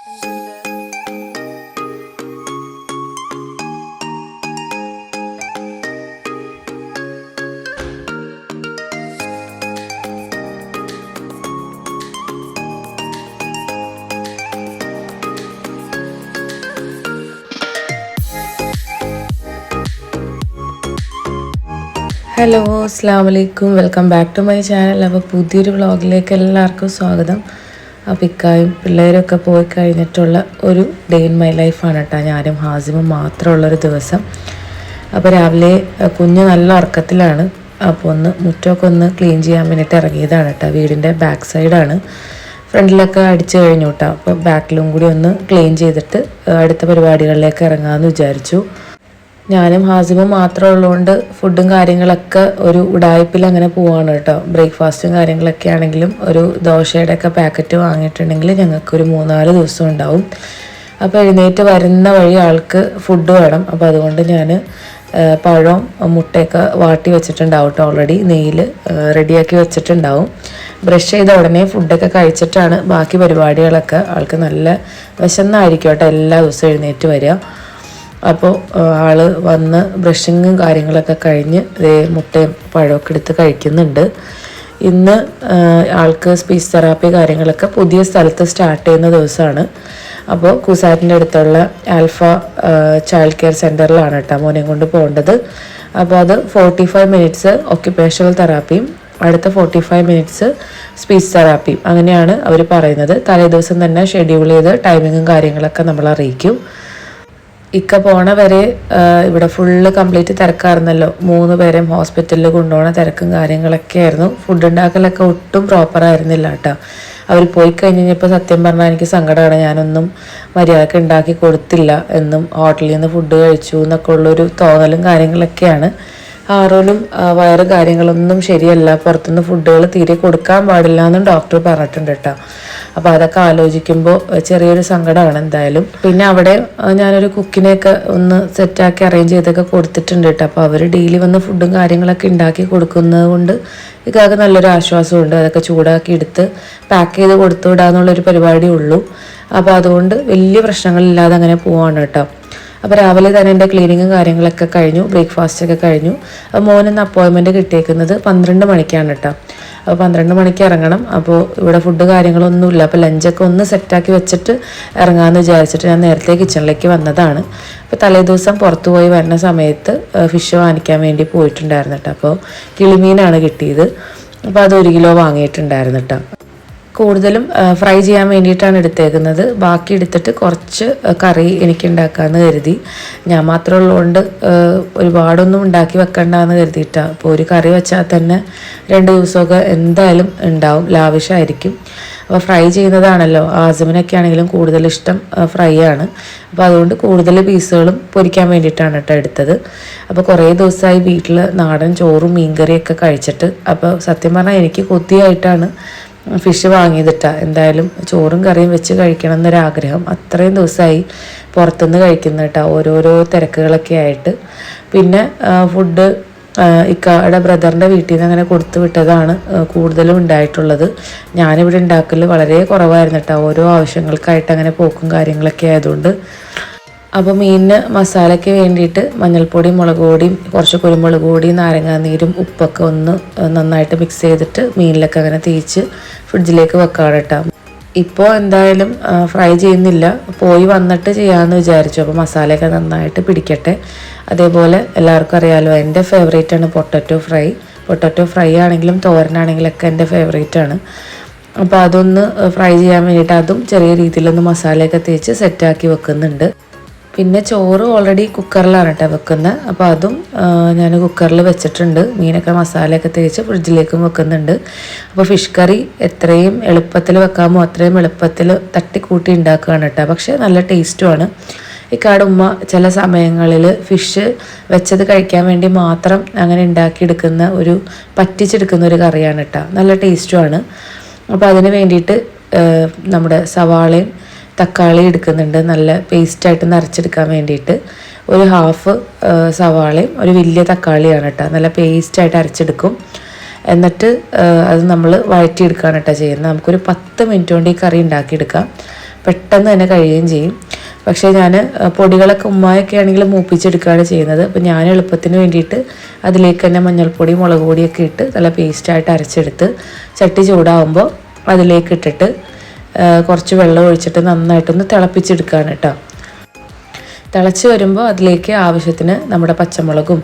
Hello അസ്സലാമു അലൈക്കും, welcome back to my channel. അപ്പോൾ പുതിയൊരു വ്ളോഗിലേക്ക് എല്ലാവർക്കും സ്വാഗതം. അപ്പോൾ ഇക്കായും പിള്ളേരൊക്കെ പോയി കഴിഞ്ഞിട്ടുള്ള ഒരു ഡേ ഇൻ മൈ ലൈഫാണ് കേട്ടോ. ഞാനും ഹാസിമും മാത്രമുള്ളൊരു ദിവസം. അപ്പോൾ രാവിലെ കുഞ്ഞ് നല്ല ഉറക്കത്തിലാണ്. അപ്പോൾ മുറ്റമൊക്കെ ഒന്ന് ക്ലീൻ ചെയ്യാൻ വേണ്ടിയിട്ട് ഇറങ്ങിയതാണ് കേട്ടോ. വീടിൻ്റെ ബാക്ക് സൈഡാണ്. ഫ്രണ്ടിലൊക്കെ അടിച്ചു കഴിഞ്ഞു കേട്ടോ. അപ്പോൾ ബാക്കിലും കൂടി ഒന്ന് ക്ലീൻ ചെയ്തിട്ട് അടുത്ത പരിപാടികളിലേക്ക് ഇറങ്ങാമെന്ന് വിചാരിച്ചു. ഞാനും ഹാസിമും മാത്രമേ ഉള്ളതുകൊണ്ട് ഫുഡും കാര്യങ്ങളൊക്കെ ഒരു ഉടായ്പിൽ അങ്ങനെ പോവാണ് കേട്ടോ. ബ്രേക്ക്ഫാസ്റ്റും കാര്യങ്ങളൊക്കെ ആണെങ്കിലും ഒരു ദോശയുടെ ഒക്കെ പാക്കറ്റ് വാങ്ങിയിട്ടുണ്ടെങ്കിൽ ഞങ്ങൾക്കൊരു 3-4 ദിവസം ഉണ്ടാവും. അപ്പോൾ എഴുന്നേറ്റ് വരുന്ന വഴി ആൾക്ക് ഫുഡ് വേണം. അപ്പോൾ അതുകൊണ്ട് ഞാൻ പഴവും മുട്ടയൊക്കെ വാട്ടി വെച്ചിട്ടുണ്ടാവും കേട്ടോ. ഓൾറെഡി നെയ്യിൽ റെഡിയാക്കി വെച്ചിട്ടുണ്ടാവും. ബ്രഷ് ചെയ്ത ഉടനെ ഫുഡൊക്കെ കഴിച്ചിട്ടാണ് ബാക്കി പരിപാടികളൊക്കെ. ആൾക്ക് നല്ല വിശന്നായിരിക്കും കേട്ടോ എല്ലാ ദിവസവും എഴുന്നേറ്റ് വരിക. അപ്പോൾ ആൾ വന്ന് ബ്രഷിങ്ങും കാര്യങ്ങളൊക്കെ കഴിഞ്ഞ് മുട്ടയും പഴമൊക്കെ എടുത്ത് കഴിക്കുന്നുണ്ട്. ഇന്ന് ആൾക്ക് സ്പീച്ച് തെറാപ്പി കാര്യങ്ങളൊക്കെ പുതിയ സ്ഥലത്ത് സ്റ്റാർട്ട് ചെയ്യുന്ന ദിവസമാണ്. അപ്പോൾ കുസാറ്റിൻ്റെ അടുത്തുള്ള ആൽഫ ചൈൽഡ് കെയർ സെൻറ്ററിലാണ് കേട്ടോ മോനെയും കൊണ്ട് പോകേണ്ടത്. അപ്പോൾ അത് 45 മിനിറ്റ്സ് ഒക്യുപേഷണൽ തെറാപ്പിയും അടുത്ത 45 മിനിറ്റ്സ് സ്പീച്ച് തെറാപ്പിയും അങ്ങനെയാണ് അവർ പറയുന്നത്. തലേ ദിവസം തന്നെ ഷെഡ്യൂൾ ചെയ്ത് ടൈമിങ്ങും കാര്യങ്ങളൊക്കെ നമ്മൾ അറിയിക്കും. ഇക്ക പോണ വരെ ഇവിടെ ഫുള്ള് കംപ്ലീറ്റ് തിരക്കായിരുന്നല്ലോ. 3 പേരെയും ഹോസ്പിറ്റലിൽ കൊണ്ടുപോകണ തിരക്കും കാര്യങ്ങളൊക്കെ ആയിരുന്നു. ഫുഡ് ഉണ്ടാക്കലൊക്കെ ഒട്ടും പ്രോപ്പറായിരുന്നില്ല കേട്ടോ. അവർ പോയി കഴിഞ്ഞപ്പോൾ സത്യം പറഞ്ഞാൽ എനിക്ക് സങ്കടമാണ്. ഞാനൊന്നും മര്യാദക്ക് ഉണ്ടാക്കി കൊടുത്തില്ല എന്നും ഹോട്ടലിൽ നിന്ന് ഫുഡ് കഴിച്ചു എന്നൊക്കെ ഉള്ളൊരു തോന്നലും കാര്യങ്ങളൊക്കെയാണ്. ആരോലും വയറ് കാര്യങ്ങളൊന്നും ശരിയല്ല, പുറത്തുനിന്ന് ഫുഡുകൾ തീരെ കൊടുക്കാൻ പാടില്ല എന്നും ഡോക്ടർ പറഞ്ഞിട്ടുണ്ട് കേട്ടോ. അപ്പോൾ അതൊക്കെ ആലോചിക്കുമ്പോൾ ചെറിയൊരു സങ്കടമാണ് എന്തായാലും. പിന്നെ അവിടെ ഞാനൊരു കുക്കിനെയൊക്കെ ഒന്ന് സെറ്റാക്കി അറേഞ്ച് ചെയ്തൊക്കെ കൊടുത്തിട്ടുണ്ട് കേട്ടോ. അപ്പോൾ അവർ ഡെയിലി വന്ന് ഫുഡും കാര്യങ്ങളൊക്കെ ഉണ്ടാക്കി കൊടുക്കുന്നത് കൊണ്ട് ഇതൊക്കെ നല്ലൊരു ആശ്വാസമുണ്ട്. അതൊക്കെ ചൂടാക്കി എടുത്ത് പാക്ക് ചെയ്ത് കൊടുത്തു വിടാന്നുള്ളൊരു പരിപാടിയേ ഉള്ളൂ. അപ്പോൾ അതുകൊണ്ട് വലിയ പ്രശ്നങ്ങളില്ലാതെ അങ്ങനെ പോവാണ് കേട്ടോ. അപ്പോൾ രാവിലെ തന്നെ എൻ്റെ ക്ലീനിങ്ങും കാര്യങ്ങളൊക്കെ കഴിഞ്ഞു, ബ്രേക്ക്ഫാസ്റ്റൊക്കെ കഴിഞ്ഞു. അപ്പോൾ മോനിന്ന് അപ്പോയിൻമെൻറ്റ് കിട്ടിയേക്കുന്നത് 12 മണിക്കാണ് കേട്ടോ. അപ്പോൾ 12 മണിക്ക് ഇറങ്ങണം. അപ്പോൾ ഇവിടെ ഫുഡ് കാര്യങ്ങളൊന്നുമില്ല. അപ്പോൾ ലഞ്ചൊക്കെ ഒന്ന് സെറ്റാക്കി വെച്ചിട്ട് ഇറങ്ങാമെന്ന് വിചാരിച്ചിട്ട് ഞാൻ നേരത്തെ കിച്ചണിലേക്ക് വന്നതാണ്. അപ്പോൾ തലേ ദിവസം പുറത്തു പോയി വരുന്ന സമയത്ത് ഫിഷ് വാങ്ങിക്കാൻ വേണ്ടി പോയിട്ടുണ്ടായിരുന്നു കേട്ടോ. അപ്പോൾ കിളിമീനാണ് കിട്ടിയത്. അപ്പോൾ അത് 1 കിലോ വാങ്ങിയിട്ടുണ്ടായിരുന്നു കേട്ടോ. കൂടുതലും ഫ്രൈ ചെയ്യാൻ വേണ്ടിയിട്ടാണ് എടുത്തേക്കുന്നത്. ബാക്കി എടുത്തിട്ട് കുറച്ച് കറി എനിക്ക് ഉണ്ടാക്കാമെന്ന് കരുതി. ഞാൻ മാത്രം ഉള്ളതുകൊണ്ട് ഒരുപാടൊന്നും ഉണ്ടാക്കി വെക്കണ്ടെന്ന് കരുതിയിട്ടാണ്. അപ്പോൾ ഒരു കറി വെച്ചാൽ തന്നെ 2 ദിവസമൊക്കെ എന്തായാലും ഉണ്ടാവും, ലാവിഷായിരിക്കും. അപ്പോൾ ഫ്രൈ ചെയ്യുന്നതാണല്ലോ. ആസിമിനൊക്കെ ആണെങ്കിലും കൂടുതൽ ഇഷ്ടം ഫ്രൈ ആണ്. അപ്പോൾ അതുകൊണ്ട് കൂടുതൽ പീസുകളും പൊരിക്കാൻ വേണ്ടിയിട്ടാണ് കേട്ടോ എടുത്തത്. അപ്പോൾ കുറേ ദിവസമായി വീട്ടിൽ നാടൻ ചോറും മീൻകറിയൊക്കെ കഴിച്ചിട്ട്. അപ്പോൾ സത്യം പറഞ്ഞാൽ എനിക്ക് കൊതിയായിട്ടാണ് ഫിഷ് വാങ്ങിയതിട്ടാ. എന്തായാലും ചോറും കറിയും വെച്ച് കഴിക്കണം എന്നൊരാഗ്രഹം. അത്രയും ദിവസമായി പുറത്തുനിന്ന് കഴിക്കുന്ന കേട്ടോ, ഓരോരോ തിരക്കുകളൊക്കെ ആയിട്ട്. പിന്നെ ഫുഡ് ഇക്കയുടെ ബ്രദറിൻ്റെ വീട്ടിൽ നിന്ന് അങ്ങനെ കൊടുത്തു വിട്ടതാണ് കൂടുതലും ഉണ്ടായിട്ടുള്ളത്. ഞാനിവിടെ ഉണ്ടാക്കൽ വളരെ കുറവായിരുന്നു കേട്ടോ, ഓരോ ആവശ്യങ്ങൾക്കായിട്ട് അങ്ങനെ പോക്കും കാര്യങ്ങളൊക്കെ ആയതുകൊണ്ട്. അപ്പോൾ മീനിന് മസാലയ്ക്ക് വേണ്ടിയിട്ട് മഞ്ഞൾപ്പൊടിയും മുളക് പൊടിയും കുറച്ച് കുരുമുളക് പൊടിയും നാരങ്ങാനീരും ഉപ്പൊക്കെ ഒന്ന് നന്നായിട്ട് മിക്സ് ചെയ്തിട്ട് മീനിലൊക്കെ അങ്ങനെ തേച്ച് ഫ്രിഡ്ജിലേക്ക് വെക്കാം കേട്ടോ. ഇപ്പോൾ എന്തായാലും ഫ്രൈ ചെയ്യുന്നില്ല, പോയി വന്നിട്ട് ചെയ്യാമെന്ന് വിചാരിച്ചു. അപ്പോൾ മസാലയൊക്കെ നന്നായിട്ട് പിടിക്കട്ടെ. അതേപോലെ എല്ലാവർക്കും അറിയാമല്ലോ എൻ്റെ ഫേവറേറ്റാണ് പൊട്ടറ്റോ ഫ്രൈ ആണെങ്കിലും തോരനാണെങ്കിലൊക്കെ എൻ്റെ ഫേവറേറ്റാണ്. അപ്പോൾ അതൊന്ന് ഫ്രൈ ചെയ്യാൻ വേണ്ടിയിട്ട് അതും ചെറിയ രീതിയിലൊന്ന് മസാലയൊക്കെ തേച്ച് സെറ്റാക്കി വെക്കുന്നുണ്ട്. പിന്നെ ചോറ് ഓൾറെഡി കുക്കറിലാണ് കേട്ടോ വെക്കുന്നത്. അപ്പോൾ അതും ഞാൻ കുക്കറിൽ വെച്ചിട്ടുണ്ട്. മീനൊക്കെ മസാലയൊക്കെ തേച്ച് ഫ്രിഡ്ജിലേക്കും വെക്കുന്നുണ്ട്. അപ്പോൾ ഫിഷ് കറി എത്രയും എളുപ്പത്തിൽ വെക്കാമോ അത്രയും എളുപ്പത്തിൽ തട്ടിക്കൂട്ടി ഉണ്ടാക്കുകയാണ് കേട്ടോ. പക്ഷേ നല്ല ടേസ്റ്റുമാണ്. ഇക്കാട് ഉമ്മ ചില സമയങ്ങളിൽ ഫിഷ് വെച്ചത് കഴിക്കാൻ വേണ്ടി മാത്രം അങ്ങനെ ഉണ്ടാക്കിയെടുക്കുന്ന പറ്റിച്ചെടുക്കുന്ന ഒരു കറിയാണ് കേട്ടോ. നല്ല ടേസ്റ്റുമാണ്. അപ്പോൾ അതിന് വേണ്ടിയിട്ട് നമ്മുടെ സവാളയും തക്കാളി എടുക്കുന്നുണ്ട്, നല്ല പേസ്റ്റായിട്ട് നിറച്ചെടുക്കാൻ വേണ്ടിയിട്ട്. ഒരു ഹാഫ് സവാളയും ഒരു വലിയ തക്കാളിയാണ് കേട്ടോ. നല്ല പേസ്റ്റായിട്ട് അരച്ചെടുക്കും. എന്നിട്ട് അത് നമ്മൾ വഴറ്റിയെടുക്കുകയാണ് കേട്ടോ ചെയ്യുന്നത്. നമുക്കൊരു 10 മിനിറ്റ് കൊണ്ട് ഈ കറി ഉണ്ടാക്കിയെടുക്കാം. പെട്ടെന്ന് തന്നെ കഴിയുകയും ചെയ്യും. പക്ഷേ ഞാൻ പൊടികളൊക്കെ ഉമ്മായൊക്കെ ആണെങ്കിൽ മൂപ്പിച്ചെടുക്കുകയാണ് ചെയ്യുന്നത്. അപ്പോൾ ഞാൻ എളുപ്പത്തിന് വേണ്ടിയിട്ട് അതിലേക്ക് തന്നെ മഞ്ഞൾപ്പൊടി മുളക് പൊടിയൊക്കെ ഇട്ട് നല്ല പേസ്റ്റായിട്ട് അരച്ചെടുത്ത് ചട്ടി ചൂടാകുമ്പോൾ അതിലേക്ക് ഇട്ടിട്ട് കുറച്ച് വെള്ളം ഒഴിച്ചിട്ട് നന്നായിട്ടൊന്ന് തിളപ്പിച്ചെടുക്കുകയാണ് കേട്ടോ. തിളച്ച് വരുമ്പോൾ അതിലേക്ക് ആവശ്യത്തിന് നമ്മുടെ പച്ചമുളകും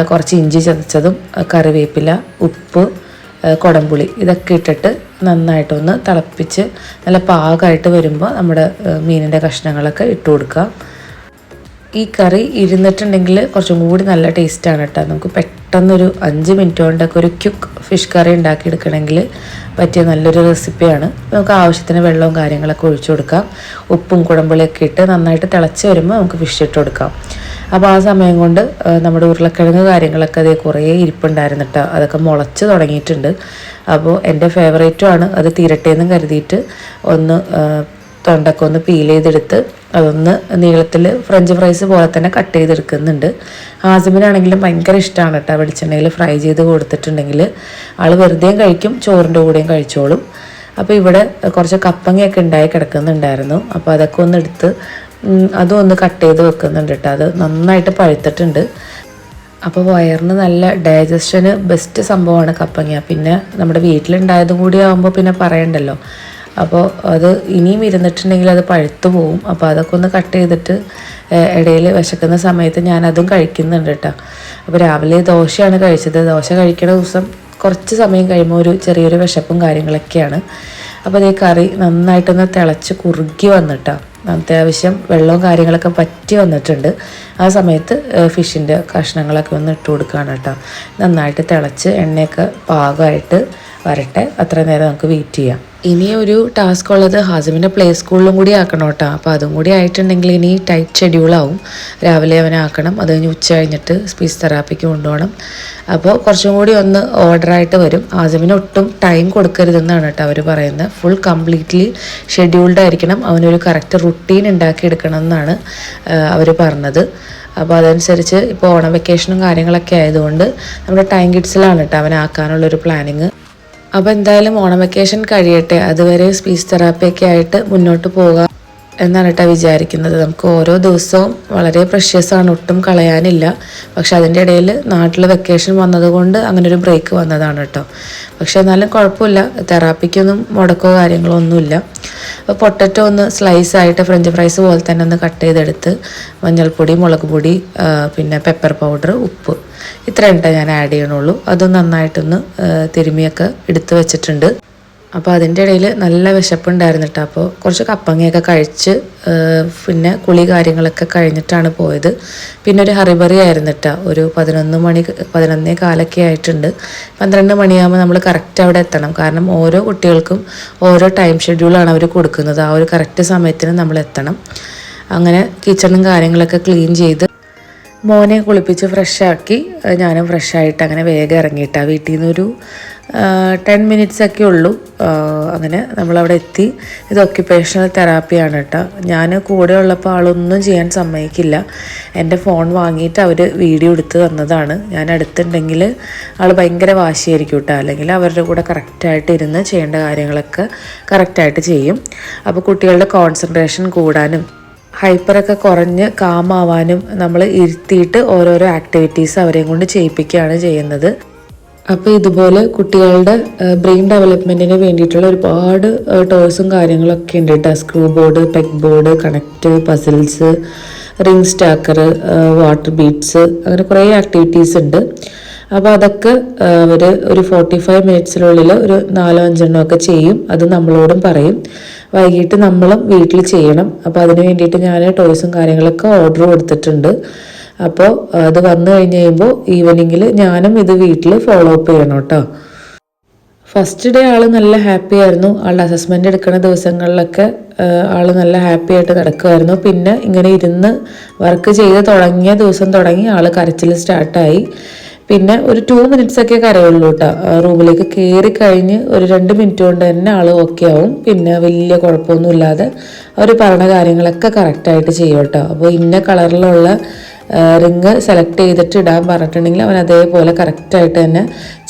കുറച്ച് ഇഞ്ചി ചതച്ചതും കറിവേപ്പില ഉപ്പ് കുടംപുളി ഇതൊക്കെ ഇട്ടിട്ട് നന്നായിട്ടൊന്ന് തിളപ്പിച്ച് നല്ല പാകമായിട്ട് വരുമ്പോൾ നമ്മുടെ മീനിൻ്റെ കഷ്ണങ്ങളൊക്കെ ഇട്ട് കൊടുക്കുക. ഈ കറി ഇരുന്നിട്ടുണ്ടെങ്കിൽ കുറച്ചും കൂടി നല്ല ടേസ്റ്റാണ് കേട്ടോ. നമുക്ക് പെട്ടെന്നൊരു 5 മിനിറ്റ് കൊണ്ടൊക്കെ ഒരു ക്യുക്ക് ഫിഷ് കറി ഉണ്ടാക്കിയെടുക്കണമെങ്കിൽ പറ്റിയ നല്ലൊരു റെസിപ്പിയാണ്. നമുക്ക് ആവശ്യത്തിന് വെള്ളവും കാര്യങ്ങളൊക്കെ ഒഴിച്ചു കൊടുക്കാം. ഉപ്പും കുടംപുളിയൊക്കെ ഇട്ട് നന്നായിട്ട് തിളച്ച് വരുമ്പോൾ നമുക്ക് ഫിഷ് ഇട്ട് കൊടുക്കാം. അപ്പോൾ ആ സമയം കൊണ്ട് നമ്മുടെ ഉരുളക്കിഴങ്ങ് കാര്യങ്ങളൊക്കെ അതേ കുറേ ഇരിപ്പുണ്ടായിരുന്നു കേട്ടോ. അതൊക്കെ മുളച്ച് തുടങ്ങിയിട്ടുണ്ട്. അപ്പോൾ എൻ്റെ ഫേവറേറ്റുമാണ്. അത് തീരട്ടേന്നും കരുതിയിട്ട് ഒന്ന് തൊണ്ടൊക്കെ ഒന്ന് പീൽ ചെയ്തെടുത്ത് അതൊന്ന് നീളത്തിൽ ഫ്രഞ്ച് ഫ്രൈസ് പോലെ തന്നെ കട്ട് ചെയ്തെടുക്കുന്നുണ്ട്. ഹാസിമിനാണെങ്കിലും ഭയങ്കര ഇഷ്ടമാണ് കേട്ടോ. വെളിച്ചെണ്ണയിൽ ഫ്രൈ ചെയ്ത് കൊടുത്തിട്ടുണ്ടെങ്കിൽ ആൾ വെറുതെയും കഴിക്കും, ചോറിൻ്റെ കൂടെയും കഴിച്ചോളും. അപ്പോൾ ഇവിടെ കുറച്ച് കപ്പങ്ങയൊക്കെ ഉണ്ടായി കിടക്കുന്നുണ്ടായിരുന്നു. അപ്പോൾ അതൊക്കെ ഒന്ന് എടുത്ത് അതും ഒന്ന് കട്ട് ചെയ്ത് വെക്കുന്നുണ്ട് കേട്ടോ. അത് നന്നായിട്ട് പഴുത്തിട്ടുണ്ട്. അപ്പോൾ വയറിന് നല്ല ഡൈജഷന് ബെസ്റ്റ് സംഭവമാണ് കപ്പങ്ങ. പിന്നെ നമ്മുടെ വീട്ടിലുണ്ടായതും കൂടി ആകുമ്പോൾ പിന്നെ പറയണ്ടല്ലോ. അപ്പോൾ അത് ഇനിയും ഇരുന്നിട്ടുണ്ടെങ്കിൽ അത് പഴുത്തു പോവും. അപ്പോൾ അതൊക്കെ ഒന്ന് കട്ട് ചെയ്തിട്ട് ഇടയിൽ വിശക്കുന്ന സമയത്ത് ഞാനതും കഴിക്കുന്നുണ്ട് കേട്ടോ. അപ്പോൾ രാവിലെ ദോശയാണ് കഴിച്ചത്. ദോശ കഴിക്കുന്ന ദിവസം കുറച്ച് സമയം കഴിയുമ്പോൾ ഒരു ചെറിയൊരു വിശപ്പും കാര്യങ്ങളൊക്കെയാണ്. അപ്പോൾ ഈ കറി നന്നായിട്ടൊന്ന് തിളച്ച് കുറുകി വന്നിട്ടാണ്. അത്യാവശ്യം വെള്ളവും കാര്യങ്ങളൊക്കെ പറ്റി വന്നിട്ടുണ്ട്. ആ സമയത്ത് ഫിഷിൻ്റെ കഷ്ണങ്ങളൊക്കെ ഒന്ന് ഇട്ട് കൊടുക്കുകയാണ് കേട്ടോ. നന്നായിട്ട് തിളച്ച് എണ്ണയൊക്കെ പാകമായിട്ട് വരട്ടെ. അത്ര നേരം നമുക്ക് വെയിറ്റ് ചെയ്യാം. ഇനി ഒരു ടാസ്ക് ഉള്ളത് ഹാസിമിൻ്റെ പ്ലേ സ്കൂളിലും കൂടി ആക്കണം കേട്ടോ. അപ്പോൾ അതും കൂടി ആയിട്ടുണ്ടെങ്കിൽ ഇനി ടൈറ്റ് ഷെഡ്യൂളാവും. രാവിലെ അവനെ ആക്കണം, അത് കഴിഞ്ഞ് ഉച്ച കഴിഞ്ഞിട്ട് സ്പീച്ച് തെറാപ്പിക്ക് കൊണ്ടുപോകണം. അപ്പോൾ കുറച്ചും കൂടി ഒന്ന് ഓർഡറായിട്ട് വരും. ഹാസിമിന് ഒട്ടും ടൈം കൊടുക്കരുതെന്നാണ് കേട്ടോ അവർ പറയുന്നത്. ഫുൾ കംപ്ലീറ്റ്ലി ഷെഡ്യൂൾഡ് ആയിരിക്കണം. അവനൊരു കറക്റ്റ് റുട്ടീൻ ഉണ്ടാക്കിയെടുക്കണം എന്നാണ് അവർ പറഞ്ഞത്. അപ്പോൾ അതനുസരിച്ച് ഇപ്പോൾ ഓണം വെക്കേഷനും കാര്യങ്ങളൊക്കെ ആയതുകൊണ്ട് നമ്മുടെ ടൈം കിഡ്സിലാണ് കേട്ടോ അവനാക്കാനുള്ളൊരു പ്ലാനിങ്. അപ്പോൾ എന്തായാലും ഓണം വെക്കേഷൻ കഴിയട്ടെ, അതുവരെ സ്പീച്ച് തെറാപ്പിയൊക്കെ ആയിട്ട് മുന്നോട്ട് പോകാം എന്നാണ് കേട്ടോ വിചാരിക്കുന്നത്. നമുക്ക് ഓരോ ദിവസവും വളരെ പ്രഷ്യസാണ്, ഒട്ടും കളയാനില്ല. പക്ഷെ അതിൻ്റെ ഇടയിൽ നാട്ടിൽ വെക്കേഷൻ വന്നതുകൊണ്ട് അങ്ങനെ ഒരു ബ്രേക്ക് വന്നതാണ് കേട്ടോ. പക്ഷെ എന്നാലും കുഴപ്പമില്ല, തെറാപ്പിക്കൊന്നും മുടക്കോ കാര്യങ്ങളോ ഒന്നുമില്ല. അപ്പോൾ പൊട്ടറ്റോ ഒന്ന് സ്ലൈസായിട്ട് ഫ്രഞ്ച് ഫ്രൈസ് പോലെ തന്നെ ഒന്ന് കട്ട് ചെയ്തെടുത്ത് മഞ്ഞൾപ്പൊടി മുളക് പൊടി പിന്നെ പെപ്പർ പൗഡർ ഉപ്പ് ഇത്രയും ഞാൻ ആഡ് ചെയ്യണുള്ളൂ. അത് നന്നായിട്ടൊന്ന് തിരുമിയൊക്കെ എടുത്ത് വെച്ചിട്ടുണ്ട്. അപ്പോൾ അതിൻ്റെ ഇടയിൽ നല്ല വിശപ്പുണ്ടായിരുന്നു കേട്ടോ. അപ്പോൾ കുറച്ച് കപ്പങ്ങയൊക്കെ കഴിച്ച് പിന്നെ കുളി കാര്യങ്ങളൊക്കെ കഴിഞ്ഞിട്ടാണ് പോയത്. പിന്നെ ഒരു ഹറിബറി ആയിരുന്നു കേട്ടോ. ഒരു 11 കാലൊക്കെ ആയിട്ടുണ്ട്. 12 മണിയാകുമ്പോൾ നമ്മൾ കറക്റ്റ് അവിടെ എത്തണം. കാരണം ഓരോ കുട്ടികൾക്കും ഓരോ ടൈം ഷെഡ്യൂളാണ് അവർ കൊടുക്കുന്നത്. ആ ഒരു കറക്റ്റ് സമയത്തിന് നമ്മൾ എത്തണം. അങ്ങനെ കിച്ചണും കാര്യങ്ങളൊക്കെ ക്ലീൻ ചെയ്ത് മോനെ കുളിപ്പിച്ച് ഫ്രഷാക്കി ഞാനും ഫ്രഷായിട്ട് അങ്ങനെ വേഗം ഇറങ്ങിയിട്ടാണ്. വീട്ടിൽ നിന്നൊരു 10 മിനിറ്റ്സൊക്കെ ഉള്ളൂ. അങ്ങനെ നമ്മളവിടെ എത്തി. ഇത് ഒക്യുപ്പേഷണൽ തെറാപ്പിയാണ് കേട്ടോ. ഞാൻ കൂടെ ഉള്ളപ്പോൾ ആളൊന്നും ചെയ്യാൻ സമ്മതിക്കില്ല. എൻ്റെ ഫോൺ വാങ്ങിയിട്ട് അവർ വീഡിയോ എടുത്ത് തന്നതാണ്. ഞാൻ അടുത്തുണ്ടെങ്കിൽ ആൾ ഭയങ്കര വാശിയായിരിക്കും കേട്ടോ. അല്ലെങ്കിൽ അവരുടെ കൂടെ കറക്റ്റായിട്ട് ഇരുന്ന് ചെയ്യേണ്ട കാര്യങ്ങളൊക്കെ കറക്റ്റായിട്ട് ചെയ്യും. അപ്പോൾ കുട്ടികളുടെ കോൺസെൻട്രേഷൻ കൂടാനും ഹൈപ്പറൊക്കെ കുറഞ്ഞ് കാമാവാനും നമ്മൾ ഇരുത്തിയിട്ട് ഓരോരോ ആക്ടിവിറ്റീസ് അവരെയും കൊണ്ട് ചെയ്യിപ്പിക്കുകയാണ് ചെയ്യുന്നത്. അപ്പോൾ ഇതുപോലെ കുട്ടികളുടെ ബ്രെയിൻ ഡെവലപ്മെൻറ്റിന് വേണ്ടിയിട്ടുള്ള ഒരുപാട് ടോയ്സും കാര്യങ്ങളൊക്കെ ഉണ്ട് കേട്ടോ. Screw board, peg board, connect, puzzles, ring stacker, water beads, അങ്ങനെ കുറേ ആക്ടിവിറ്റീസ് ഉണ്ട്. അപ്പോൾ അതൊക്കെ അവർ ഒരു 45 മിനിറ്റ്സിനുള്ളിൽ ഒരു 4-5 ഒക്കെ ചെയ്യും. അത് നമ്മളോടും പറയും. വൈകിട്ട് നമ്മളും വീട്ടിൽ ചെയ്യണം. അപ്പോൾ അതിന് വേണ്ടിയിട്ട് ഞാൻ ടോയ്സും കാര്യങ്ങളൊക്കെ ഓർഡർ കൊടുത്തിട്ടുണ്ട്. അപ്പോൾ അത് വന്നു കഴിഞ്ഞ് കഴിയുമ്പോൾ ഈവനിങ്ങിൽ ഞാനും ഇത് വീട്ടിൽ ഫോളോ അപ്പ് ചെയ്യണം കേട്ടോ. ഫസ്റ്റ് ഡേ ആൾ നല്ല ഹാപ്പി ആയിരുന്നു. ആളുടെ അസസ്മെൻ്റ് എടുക്കുന്ന ദിവസങ്ങളിലൊക്കെ ആൾ നല്ല ഹാപ്പി ആയിട്ട് നടക്കുമായിരുന്നു. പിന്നെ ഇങ്ങനെ ഇരുന്ന് വർക്ക് ചെയ്ത് തുടങ്ങിയ ദിവസം തുടങ്ങി ആൾ കരച്ചിൽ സ്റ്റാർട്ടായി. പിന്നെ ഒരു 2 മിനിറ്റ്സൊക്കെ കരയുള്ളൂ കേട്ടോ. റൂമിലേക്ക് കയറി കഴിഞ്ഞ് ഒരു 2 മിനിറ്റ് കൊണ്ട് തന്നെ ആൾ ഓക്കെ ആവും. പിന്നെ വലിയ കുഴപ്പമൊന്നുമില്ലാതെ അവർ പറഞ്ഞ കാര്യങ്ങളൊക്കെ കറക്റ്റായിട്ട് ചെയ്യും കേട്ടോ. അപ്പോൾ ഇന്ന കളറിലുള്ള റിങ് സെലക്ട് ചെയ്തിട്ട് ഇടാൻ പറഞ്ഞിട്ടുണ്ടെങ്കിൽ അവൻ അതേപോലെ കറക്റ്റായിട്ട് തന്നെ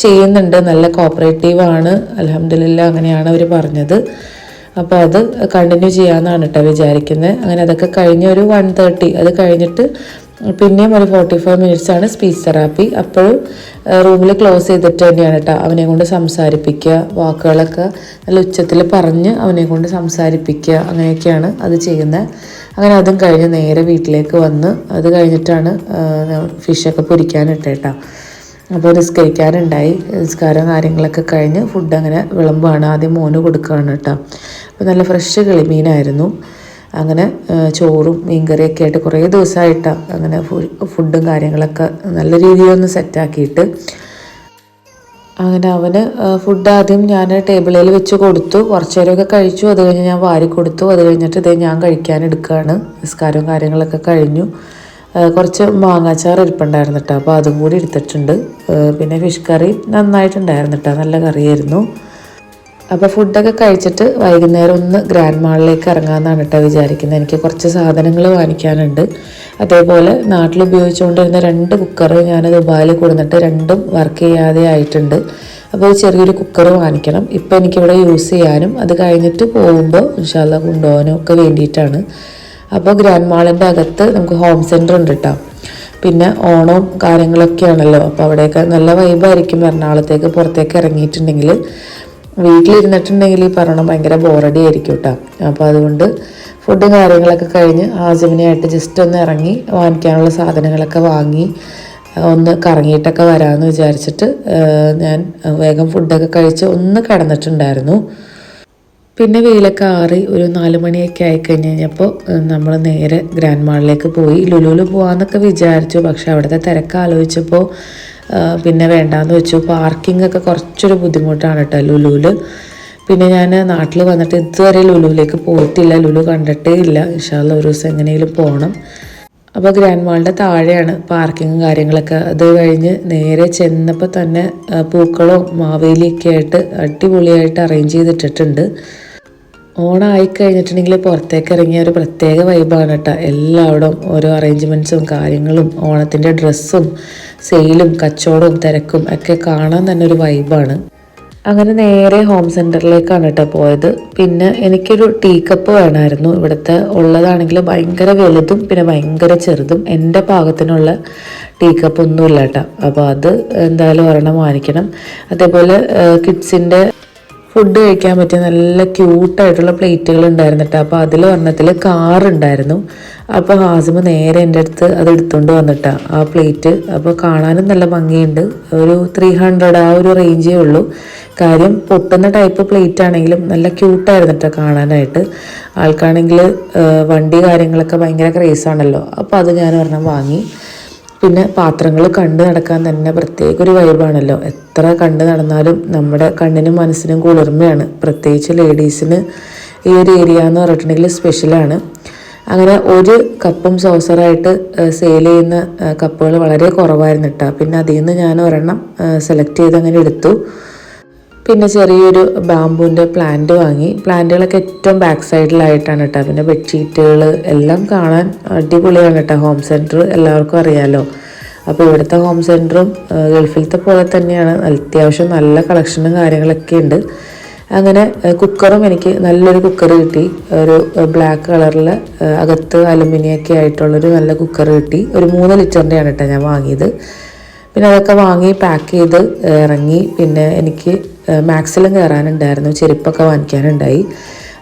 ചെയ്യുന്നുണ്ട്. നല്ല കോപ്പറേറ്റീവാണ്, അൽഹംദുലില്ലാ, അങ്ങനെയാണ് അവർ പറഞ്ഞത്. അപ്പോൾ അത് കണ്ടിന്യൂ ചെയ്യാമെന്നാണ് കേട്ടോ വിചാരിക്കുന്നത്. അങ്ങനെ അതൊക്കെ കഴിഞ്ഞ് ഒരു 1:30 അത് കഴിഞ്ഞിട്ട് പിന്നെയും ഒരു 45 മിനിറ്റ്സാണ് സ്പീച്ച് തെറാപ്പി. അപ്പോഴും റൂമിൽ ക്ലോസ് ചെയ്തിട്ട് തന്നെയാണ് കേട്ടോ അവനെ കൊണ്ട് സംസാരിപ്പിക്കുക, വാക്കുകളൊക്കെ നല്ല ഉച്ചത്തിൽ പറഞ്ഞ് അവനെ കൊണ്ട് സംസാരിപ്പിക്കുക, അങ്ങനെയൊക്കെയാണ് അത് ചെയ്യുന്നത്. അങ്ങനെ അതും കഴിഞ്ഞ് നേരെ വീട്ടിലേക്ക് വന്ന് അത് കഴിഞ്ഞിട്ടാണ് ഫിഷൊക്കെ പൊരിക്കാനിട്ടേട്ടാ. അപ്പോൾ നിസ്കരിക്കാനുണ്ടായി. നിസ്കാരം കാര്യങ്ങളൊക്കെ കഴിഞ്ഞ് ഫുഡ് അങ്ങനെ വിളമ്പാണ്. ആദ്യം മോന് കൊടുക്കുകയാണ് കേട്ടോ. അപ്പോൾ നല്ല ഫ്രഷ് കിളിമീനായിരുന്നു. അങ്ങനെ ചോറും മീൻകറിയൊക്കെ ആയിട്ട് കുറേ ദിവസമായിട്ടാണ് അങ്ങനെ ഫുഡും കാര്യങ്ങളൊക്കെ നല്ല രീതിയിലൊന്ന് സെറ്റാക്കിയിട്ട് അങ്ങനെ അവന് ഫുഡ് ആദ്യം ഞാൻ ടേബിളിൽ വെച്ച് കൊടുത്തു. കുറച്ച് നേരമൊക്കെ കഴിച്ചു. അത് കഴിഞ്ഞ് ഞാൻ വാരി കൊടുത്തു. അത് കഴിഞ്ഞിട്ട് ഇതേ ഞാൻ കഴിക്കാനെടുക്കുകയാണ്. നിസ്കാരവും കാര്യങ്ങളൊക്കെ കഴിഞ്ഞു. കുറച്ച് മാങ്ങാച്ചാർ ഇരിപ്പുണ്ടായിരുന്നു കേട്ടോ, അപ്പോൾ അതും കൂടി എടുത്തിട്ടുണ്ട്. പിന്നെ ഫിഷ് കറി നന്നായിട്ടുണ്ടായിരുന്നു കേട്ടോ, നല്ല കറിയായിരുന്നു. അപ്പോൾ ഫുഡൊക്കെ കഴിച്ചിട്ട് വൈകുന്നേരം ഒന്ന് ഗ്രാൻഡ് മാളിലേക്ക് ഇറങ്ങാമെന്നാണ് കേട്ടോ വിചാരിക്കുന്നത്. എനിക്ക് കുറച്ച് സാധനങ്ങൾ വാങ്ങിക്കാനുണ്ട്. അതേപോലെ നാട്ടിൽ ഉപയോഗിച്ചുകൊണ്ടിരുന്ന 2 കുക്കർ ഞാൻ ദുബായിൽ കൊടുത്തിട്ട് രണ്ടും വർക്ക് ചെയ്യാതെ ആയിട്ടുണ്ട്. അപ്പോൾ ചെറിയൊരു കുക്കർ വാങ്ങിക്കണം. ഇപ്പോൾ എനിക്കിവിടെ യൂസ് ചെയ്യാനും അത് കഴിഞ്ഞിട്ട് പോകുമ്പോൾ ഇൻഷാ അല്ലാഹ് കൊണ്ടുപോകാനും ഒക്കെ വേണ്ടിയിട്ടാണ്. അപ്പോൾ ഗ്രാൻഡ് മാളിൻ്റെ അകത്ത് നമുക്ക് ഹോം സെൻറ്റർ ഉണ്ട് കേട്ടോ. പിന്നെ ഓണവും കാര്യങ്ങളൊക്കെയാണല്ലോ, അപ്പോൾ അവിടെയൊക്കെ നല്ല വൈബായിരിക്കും. എറണാകുളത്തേക്ക് പുറത്തേക്ക് ഇറങ്ങിയിട്ടുണ്ടെങ്കിൽ വീട്ടിലിരുന്നിട്ടുണ്ടെങ്കിൽ ഈ പറഞ്ഞ ഭയങ്കര ബോറടി ആയിരിക്കും കേട്ടോ. അപ്പോൾ അതുകൊണ്ട് ഫുഡും കാര്യങ്ങളൊക്കെ കഴിഞ്ഞ് ആസിമിനെയായിട്ട് ജസ്റ്റ് ഒന്ന് ഇറങ്ങി വാങ്ങിക്കാനുള്ള സാധനങ്ങളൊക്കെ വാങ്ങി ഒന്ന് കറങ്ങിയിട്ടൊക്കെ വരാമെന്ന് വിചാരിച്ചിട്ട് ഞാൻ വേഗം ഫുഡൊക്കെ കഴിച്ച് ഒന്ന് കിടന്നിട്ടുണ്ടായിരുന്നു. പിന്നെ വെയിലൊക്കെ ആറി ഒരു 4 മണിയൊക്കെ ആയിക്കഴിഞ്ഞ് കഴിഞ്ഞപ്പോൾ നമ്മൾ നേരെ ഗ്രാൻഡ് മാളിലേക്ക് പോയി. ലുലുവിൽ പോകാമെന്നൊക്കെ വിചാരിച്ചു, പക്ഷെ അവിടുത്തെ തിരക്ക് ആലോചിച്ചപ്പോൾ പിന്നെ വേണ്ടാന്ന് വെച്ചു. പാർക്കിംഗ് ഒക്കെ കുറച്ചൊരു ബുദ്ധിമുട്ടാണ് കേട്ടോ ലുലുവിൽ. പിന്നെ ഞാൻ നാട്ടിൽ വന്നിട്ട് ഇതുവരെ ലുലുവിലേക്ക് പോയിട്ടില്ല, ലുലു കണ്ടിട്ടേ ഇല്ല. ഇൻഷാ അല്ലാഹ് ഒരു ദിവസം എങ്ങനെയെങ്കിലും പോകണം. അപ്പോൾ ഗ്രാൻഡ് മാളിൻ്റെ താഴെയാണ് പാർക്കിങ്ങും കാര്യങ്ങളൊക്കെ. അത് കഴിഞ്ഞ് നേരെ ചെന്നപ്പോൾ തന്നെ പൂക്കളവും മാവേലിയൊക്കെ ആയിട്ട് അടിപൊളിയായിട്ട് അറേഞ്ച് ചെയ്തിട്ടിട്ടുണ്ട്. ഓണം ആയിക്കഴിഞ്ഞിട്ടുണ്ടെങ്കിൽ പുറത്തേക്ക് ഇറങ്ങിയ ഒരു പ്രത്യേക വൈബാണ് കേട്ടോ. എല്ലായിടും ഓരോ അറേഞ്ച്മെൻറ്റ്സും കാര്യങ്ങളും ഓണത്തിൻ്റെ ഡ്രസ്സും സെയിലും കച്ചവടവും തിരക്കും ഒക്കെ കാണാൻ തന്നെ ഒരു വൈബാണ്. അങ്ങനെ നേരെ ഹോം സെൻറ്ററിലേക്കാണ് കേട്ടോ പോയത്. പിന്നെ എനിക്കൊരു ടീ കപ്പ് വേണമായിരുന്നു. ഇവിടുത്തെ ഉള്ളതാണെങ്കിൽ ഭയങ്കര വലുതും പിന്നെ ഭയങ്കര ചെറുതും. എൻ്റെ പാകത്തിനുള്ള ടീ കപ്പ് ഒന്നുമില്ല കേട്ടോ. അപ്പോൾ അത് എന്തായാലും ഒരെണ്ണം വാങ്ങിക്കണം. അതേപോലെ കിഡ്സിൻ്റെ ഫുഡ് കഴിക്കാൻ പറ്റിയ നല്ല ക്യൂട്ടായിട്ടുള്ള പ്ലേറ്റുകൾ ഉണ്ടായിരുന്നു കേട്ടോ. അപ്പോൾ അതിൽ ഒരെണ്ണത്തിൽ കാറുണ്ടായിരുന്നു. അപ്പോൾ ഹാസിമ നേരെ എൻ്റെ അടുത്ത് അത് എടുത്തുകൊണ്ട് വന്നിട്ടാണ് ആ പ്ലേറ്റ്. അപ്പോൾ കാണാനും നല്ല ഭംഗിയുണ്ട്. ഒരു 300 ആ ഒരു റേഞ്ചേ ഉള്ളൂ. കാര്യം പൊട്ടുന്ന ടൈപ്പ് പ്ലേറ്റ് ആണെങ്കിലും നല്ല ക്യൂട്ടായിരുന്നു കേട്ടോ കാണാനായിട്ട്. ആൾക്കാണെങ്കിൽ വണ്ടി കാര്യങ്ങളൊക്കെ ഭയങ്കര ക്രേസാണല്ലോ. അപ്പോൾ അത് ഞാൻ ഒരെണ്ണം വാങ്ങി. പിന്നെ പാത്രങ്ങൾ കണ്ടു നടക്കാൻ തന്നെ പ്രത്യേക ഒരു വൈബാണല്ലോ. എത്ര കണ്ടു നടന്നാലും നമ്മുടെ കണ്ണിനും മനസ്സിനും കുളിർമയാണ്. പ്രത്യേകിച്ച് ലേഡീസിന് ഈ ഒരു ഏരിയ എന്ന് പറഞ്ഞിട്ടുണ്ടെങ്കിൽ സ്പെഷ്യലാണ്. അങ്ങനെ ഒരു കപ്പും സോസറായിട്ട് സെയിൽ ചെയ്യുന്ന കപ്പുകൾ വളരെ കുറവായിരുന്നു കേട്ടോ. പിന്നെ അതിൽ നിന്ന് ഞാൻ ഒരെണ്ണം സെലക്ട് ചെയ്ത് അങ്ങനെ എടുത്തു. പിന്നെ ചെറിയൊരു ബാമ്പൂൻ്റെ പ്ലാന്റ് വാങ്ങി. പ്ലാന്റുകളൊക്കെ ഏറ്റവും ബാക്ക് സൈഡിലായിട്ടാണ് കേട്ടോ. പിന്നെ ബെഡ്ഷീറ്റുകൾ എല്ലാം കാണാൻ അടിപൊളിയാണ് കേട്ടോ. ഹോം സെൻറ്റർ എല്ലാവർക്കും അറിയാമല്ലോ. അപ്പോൾ ഇവിടുത്തെ ഹോം സെൻറ്ററും ഗൾഫിലത്തെ പോലെ തന്നെയാണ്. അത്യാവശ്യം നല്ല കളക്ഷനും കാര്യങ്ങളൊക്കെ ഉണ്ട്. അങ്ങനെ കുക്കറും എനിക്ക് നല്ലൊരു കുക്കർ കിട്ടി. ഒരു ബ്ലാക്ക് കളറിൽ അകത്ത് അലുമിനിയൊക്കെ ആയിട്ടുള്ളൊരു നല്ല കുക്കർ കിട്ടി. ഒരു 3 ലിറ്ററിൻ്റെയാണ് കേട്ടോ ഞാൻ വാങ്ങിയത്. പിന്നെ അതൊക്കെ വാങ്ങി പാക്ക് ചെയ്ത് ഇറങ്ങി. പിന്നെ എനിക്ക് മാക്സിലും കയറാനുണ്ടായിരുന്നു, ചെരുപ്പൊക്കെ വാങ്ങിക്കാനുണ്ടായി.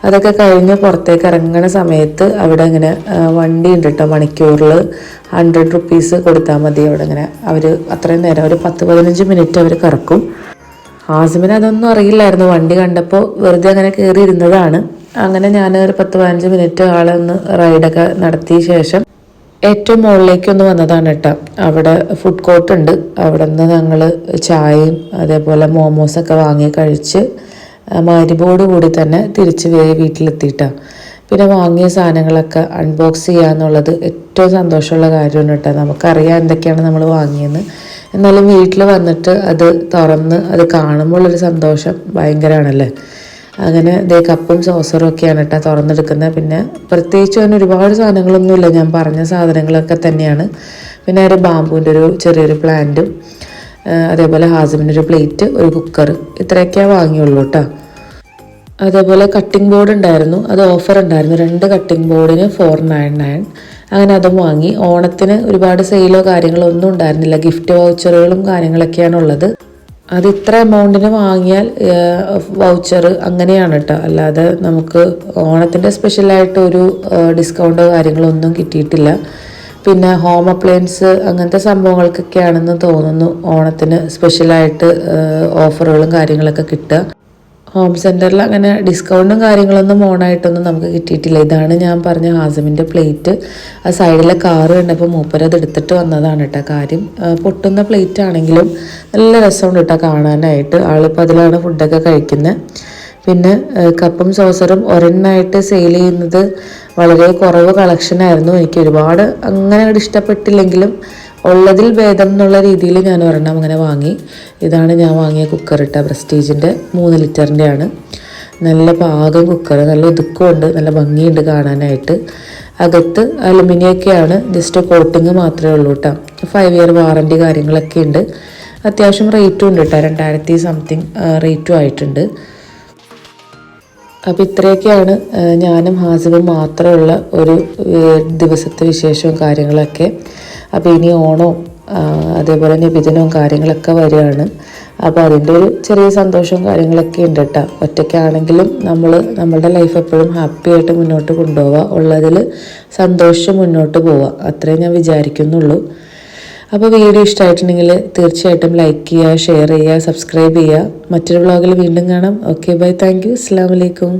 അതൊക്കെ കഴിഞ്ഞ് പുറത്തേക്ക് ഇറങ്ങുന്ന സമയത്ത് അവിടെ ഇങ്ങനെ വണ്ടി ഉണ്ട് കേട്ടോ. മണിക്കൂറിൽ 100 റുപ്പീസ് കൊടുത്താൽ മതി. അവിടെ ഇങ്ങനെ അവർ അത്രയും നേരം ഒരു 10-15 മിനിറ്റ് അവർ കറക്കും. ആസിമിന് അതൊന്നും അറിയില്ലായിരുന്നു. വണ്ടി കണ്ടപ്പോൾ വെറുതെ അങ്ങനെ കയറി ഇരുന്നതാണ്. അങ്ങനെ ഞാൻ ഒരു 10-15 മിനിറ്റ് ആളെ ഒന്ന് റൈഡൊക്കെ നടത്തിയ ശേഷം ഏറ്റവും മുകളിലേക്കൊന്ന് വന്നതാണ് കേട്ടോ. അവിടെ ഫുഡ് കോർട്ട് ഉണ്ട്. അവിടെ നിന്ന് ഞങ്ങൾ ചായയും അതേപോലെ മോമോസൊക്കെ വാങ്ങി കഴിച്ച് മഗ്‌രിബോട് കൂടി തന്നെ തിരിച്ച് വീട്ടിലെത്തിയിട്ടാണ്. പിന്നെ വാങ്ങിയ സാധനങ്ങളൊക്കെ അൺബോക്സ് ചെയ്യുക എന്നുള്ളത് ഏറ്റവും സന്തോഷമുള്ള കാര്യമാണ് കേട്ടോ. നമുക്കറിയാം എന്തൊക്കെയാണ് നമ്മൾ വാങ്ങിയെന്ന്. എന്നാലും വീട്ടിൽ വന്നിട്ട് അത് തുറന്ന് അത് കാണുമ്പോഴുള്ളൊരു സന്തോഷം ഭയങ്കരമാണല്ലേ. അങ്ങനെ ദേ കപ്പും സോസറും ഒക്കെയാണ് കേട്ടോ തുറന്നെടുക്കുന്നത്. പിന്നെ പ്രത്യേകിച്ച് അതിന് ഒരുപാട് സാധനങ്ങളൊന്നുമില്ല, ഞാൻ പറഞ്ഞ സാധനങ്ങളൊക്കെ തന്നെയാണ്. പിന്നെ ഒരു ബാമ്പൂൻ്റെ ഒരു ചെറിയൊരു പ്ലാന്റും അതേപോലെ ഹാസിമിൻ്റെ ഒരു പ്ലേറ്റ്, ഒരു കുക്കർ, ഇത്രയൊക്കെയാണ് വാങ്ങിയുള്ളൂ കേട്ടോ. അതേപോലെ കട്ടിംഗ് ബോർഡ് ഉണ്ടായിരുന്നു, അത് ഓഫർ ഉണ്ടായിരുന്നു. 2 കട്ടിംഗ് ബോർഡിന് 499. അങ്ങനെ അതും വാങ്ങി. ഓണത്തിന് ഒരുപാട് സെയിലോ കാര്യങ്ങളോ ഒന്നും ഉണ്ടായിരുന്നില്ല, ഗിഫ്റ്റ് വൗച്ചറുകളും കാര്യങ്ങളൊക്കെയാണ് ഉള്ളത്. അത് ഇത്ര എമൗണ്ടിന് വാങ്ങിയാൽ വൗച്ചർ അങ്ങനെയാണ് കേട്ടോ, അല്ലാതെ നമുക്ക് ഓണത്തിൻ്റെ സ്പെഷ്യലായിട്ട് ഒരു ഡിസ്കൗണ്ടോ കാര്യങ്ങളോ ഒന്നും കിട്ടിയിട്ടില്ല. പിന്നെ ഹോം അപ്ലയൻസ് അങ്ങനത്തെ സംഭവങ്ങൾക്കൊക്കെയാണെന്ന് തോന്നുന്നു ഓണത്തിന് സ്പെഷ്യലായിട്ട് ഓഫറുകളും കാര്യങ്ങളൊക്കെ കിട്ടുക. ഹോം സെൻറ്ററിൽ അങ്ങനെ ഡിസ്കൗണ്ടും കാര്യങ്ങളൊന്നും ഓണായിട്ടൊന്നും നമുക്ക് കിട്ടിയിട്ടില്ല. ഇതാണ് ഞാൻ പറഞ്ഞ ഹാസിമിൻ്റെ പ്ലേറ്റ്. ആ സൈഡിലെ കാറ് കണ്ടപ്പോൾ മൂപ്പര് അത് എടുത്തിട്ട് വന്നതാണ് കേട്ടോ. കാര്യം പൊട്ടുന്ന പ്ലേറ്റ് ആണെങ്കിലും നല്ല രസമുണ്ട് കേട്ടോ കാണാനായിട്ട്. ആളിപ്പോൾ അതിലാണ് ഫുഡൊക്കെ കഴിക്കുന്നത്. പിന്നെ കപ്പും സോസറും ഒരെണ്ണമായിട്ട് സെയിൽ ചെയ്യുന്നത് വളരെ കുറവ് കളക്ഷനായിരുന്നു. എനിക്ക് ഒരുപാട് അങ്ങനെ ഇഷ്ടപ്പെട്ടില്ലെങ്കിലും ഉള്ളതിൽ ഭേദം എന്നുള്ള രീതിയിൽ ഞാൻ ഒരെണ്ണം അങ്ങനെ വാങ്ങി. ഇതാണ് ഞാൻ വാങ്ങിയ കുക്കർ ഇട്ട പ്രസ്റ്റീജിൻ്റെ 3 ലിറ്ററിൻ്റെയാണ്. നല്ല പാകം കുക്കർ, നല്ല ഒതുക്കമുണ്ട്, നല്ല ഭംഗിയുണ്ട് കാണാനായിട്ട്. അകത്ത് അലുമിനിയൊക്കെയാണ്, ജസ്റ്റ് കോട്ടിങ് മാത്രമേ ഉള്ളൂ കേട്ടോ. 5 ഇയർ വാറൻറ്റി കാര്യങ്ങളൊക്കെ ഉണ്ട്. അത്യാവശ്യം റേറ്റും ഉണ്ട് കേട്ടോ, 2000 സംതിങ് റേറ്റും ആയിട്ടുണ്ട്. അപ്പോൾ ഇത്രയൊക്കെയാണ് ഞാനും ഹാസിബും മാത്രമുള്ള ഒരു ദിവസത്തെ വിശേഷവും കാര്യങ്ങളൊക്കെ. അപ്പോൾ ഇനി ഓണവും അതേപോലെ നിബിധനവും കാര്യങ്ങളൊക്കെ വരികയാണ്. അപ്പോൾ അതിൻ്റെ ഒരു ചെറിയ സന്തോഷവും കാര്യങ്ങളൊക്കെ ഉണ്ട് കേട്ടോ. ഒറ്റയ്ക്കാണെങ്കിലും നമ്മളുടെ ലൈഫ് എപ്പോഴും ഹാപ്പി ആയിട്ട് മുന്നോട്ട് കൊണ്ടുപോവുക, ഉള്ളതിൽ സന്തോഷിച്ച് മുന്നോട്ട് പോവുക, അത്രേ ഞാൻ വിചാരിക്കുന്നുള്ളൂ. അപ്പോൾ വീഡിയോ ഇഷ്ടമായിട്ടുണ്ടെങ്കിൽ തീർച്ചയായിട്ടും ലൈക്ക് ചെയ്യുക, ഷെയർ ചെയ്യുക, സബ്സ്ക്രൈബ് ചെയ്യുക. മറ്റൊരു വ്ളോഗിൽ വീണ്ടും കാണാം. ഓക്കെ, ബൈ, താങ്ക് യു, അസ്സലാമു അലൈക്കും.